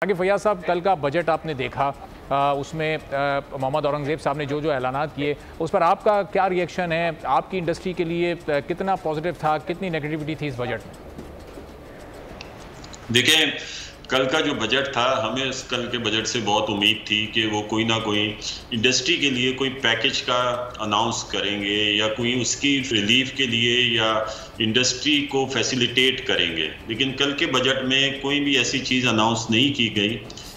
आगे फैयाज साहब, कल का बजट आपने देखा, उसमें मोहम्मद औरंगज़ेब साहब ने जो ऐलानात किए उस पर आपका क्या रिएक्शन है? आपकी इंडस्ट्री के लिए कितना पॉजिटिव था, कितनी नेगेटिविटी थी इस बजट में? देखें, कल का जो बजट था, हमें कल के बजट से बहुत उम्मीद थी कि वो कोई ना कोई इंडस्ट्री के लिए कोई पैकेज का अनाउंस करेंगे या कोई उसकी रिलीफ के लिए या इंडस्ट्री को फैसिलिटेट करेंगे। लेकिन कल के बजट में कोई भी ऐसी चीज़ अनाउंस नहीं की गई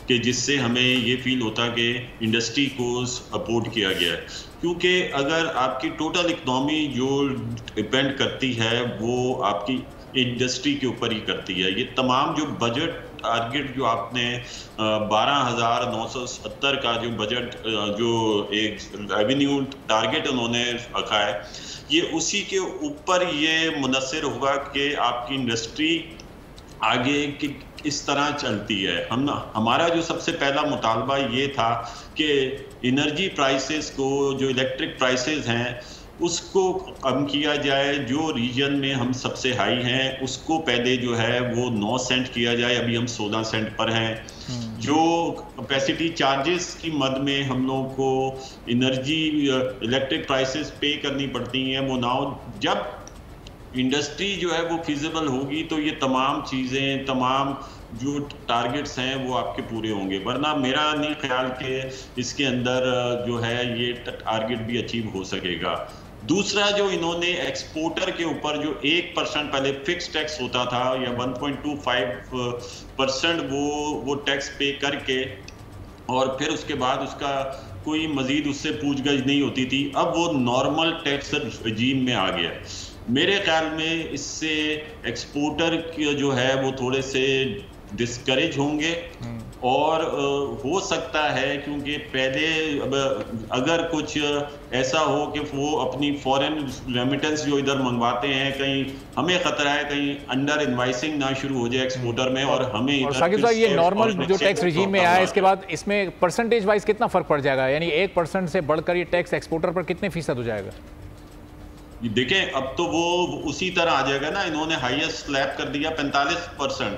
कि जिससे हमें ये फील होता कि इंडस्ट्री को सपोर्ट किया गया है। क्योंकि अगर आपकी टोटल इकनॉमी जो डिपेंड करती है वो आपकी इंडस्ट्री के ऊपर ही करती है। ये तमाम जो बजट टारगेट जो आपने 12,970 का जो बजट जो एक रेवेन्यू टारगेट उन्होंने रखा है, ये उसी के ऊपर ये मुनस्सिर होगा कि आपकी इंडस्ट्री आगे की इस तरह चलती है। हमारा जो सबसे पहला मुतालबा ये था कि एनर्जी प्राइसेस को, जो इलेक्ट्रिक प्राइसेस हैं, उसको कम किया जाए। जो रीजन में हम सबसे हाई हैं उसको पहले जो है वो 9 सेंट किया जाए, अभी हम 16 सेंट पर हैं। जो कैपेसिटी चार्जेस की मद में हम लोगों को एनर्जी इलेक्ट्रिक प्राइसेस पे करनी पड़ती हैं, वो नाउ जब इंडस्ट्री जो है वो फिजिबल होगी तो ये तमाम चीज़ें, तमाम जो टारगेट्स हैं वो आपके पूरे होंगे। वरना मेरा नहीं ख्याल कि इसके अंदर जो है ये टारगेट भी अचीव हो सकेगा। दूसरा, जो इन्होंने एक्सपोर्टर के ऊपर जो 1% पहले फिक्स टैक्स होता था या 1.25% वो टैक्स पे करके और फिर उसके बाद उसका कोई मजीद उससे पूछगछ नहीं होती थी, अब वो नॉर्मल टैक्स रजीम में आ गया। मेरे ख्याल में इससे एक्सपोर्टर जो है वो थोड़े से डिस्करेज होंगे और हो सकता है, क्योंकि पहले अगर कुछ ऐसा हो कि वो अपनी फॉरेन रेमिटेंस जो इधर मंगवाते हैं, कहीं हमें खतरा है कहीं अंडर इनवाइसिंग ना शुरू हो जाए एक्सपोर्टर में और हमें इधर ये नॉर्मल जो टैक्स रिजीम में आया है, इसके बाद इसमें परसेंटेज वाइज कितना फर्क पड़ जाएगा? यानी 1% से बढ़कर ये टैक्स एक्सपोर्टर पर कितने फीसद हो जाएगा? देखें, अब तो वो उसी तरह आ जाएगा ना। इन्होंने हाईएस्ट स्लैब कर दिया 45%।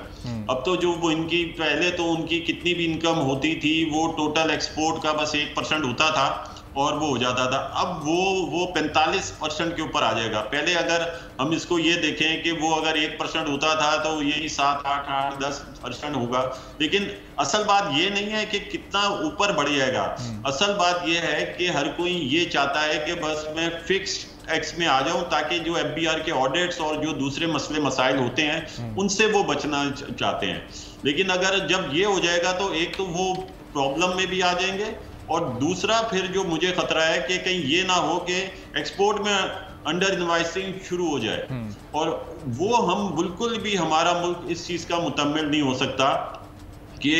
अब तो जो वो इनकी पहले तो उनकी कितनी भी इनकम होती थी वो टोटल एक्सपोर्ट का बस 1% होता था और वो हो जाता था। अब वो 45% के ऊपर आ जाएगा। पहले अगर हम इसको ये देखें कि वो अगर 1% होता था तो यही 7, 8, 8, 10% होगा। लेकिन असल बात ये नहीं है कि कितना ऊपर बढ़ जाएगा। असल बात ये है कि हर कोई ये चाहता है कि बस मैं फिक्स्ड टैक्स में आ जाऊं ताकि जो FBR के ऑडिट्स और जो दूसरे मसले मसाइल होते हैं उनसे वो बचना चाहते हैं। लेकिन अगर जब ये हो जाएगा तो एक तो वो प्रॉब्लम में भी आ जाएंगे और दूसरा फिर जो मुझे खतरा है कि कहीं ये ना हो कि एक्सपोर्ट में अंडर इनवाइसिंग शुरू हो जाए और वो हम बिल्कुल भी, हमारा मुल्क इस चीज़ का मुतम्मिल नहीं हो सकता कि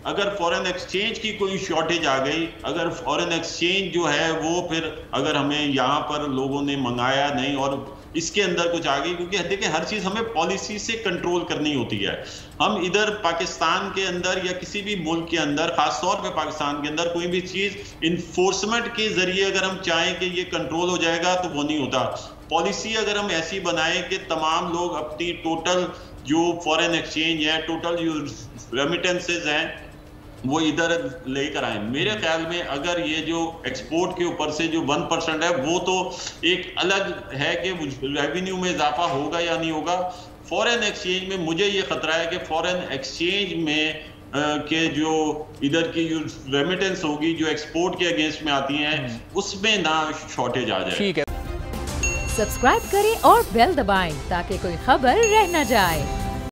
अगर फॉरेन एक्सचेंज की कोई शॉर्टेज आ गई, अगर फॉरेन एक्सचेंज जो है वो फिर अगर हमें यहाँ पर लोगों ने मंगाया नहीं और इसके अंदर कुछ आ गई, क्योंकि देखिए हर चीज़ हमें पॉलिसी से कंट्रोल करनी होती है। हम इधर पाकिस्तान के अंदर या किसी भी मुल्क के अंदर, खासतौर पे पाकिस्तान के अंदर, कोई भी चीज़ इन्फोर्समेंट के जरिए अगर हम चाहें कि ये कंट्रोल हो जाएगा तो वो नहीं होता। पॉलिसी अगर हम ऐसी बनाएं कि तमाम लोग अपनी टोटल जो फॉरेन एक्सचेंज है, टोटल जो रेमिटेंसेज हैं, वो इधर लेकर आए। मेरे ख्याल में अगर ये जो एक्सपोर्ट के ऊपर से जो 1% है वो तो एक अलग है कि रेवेन्यू में इजाफा होगा या नहीं होगा। फॉरेन एक्सचेंज में मुझे ये खतरा है कि फॉरेन एक्सचेंज में के जो इधर की जो रेमिटेंस होगी जो एक्सपोर्ट के अगेंस्ट में आती हैं उसमें ना शॉर्टेज आ जाए। ठीक है, सब्सक्राइब करें और बेल दबाएं ताकि कोई खबर रह न जाए।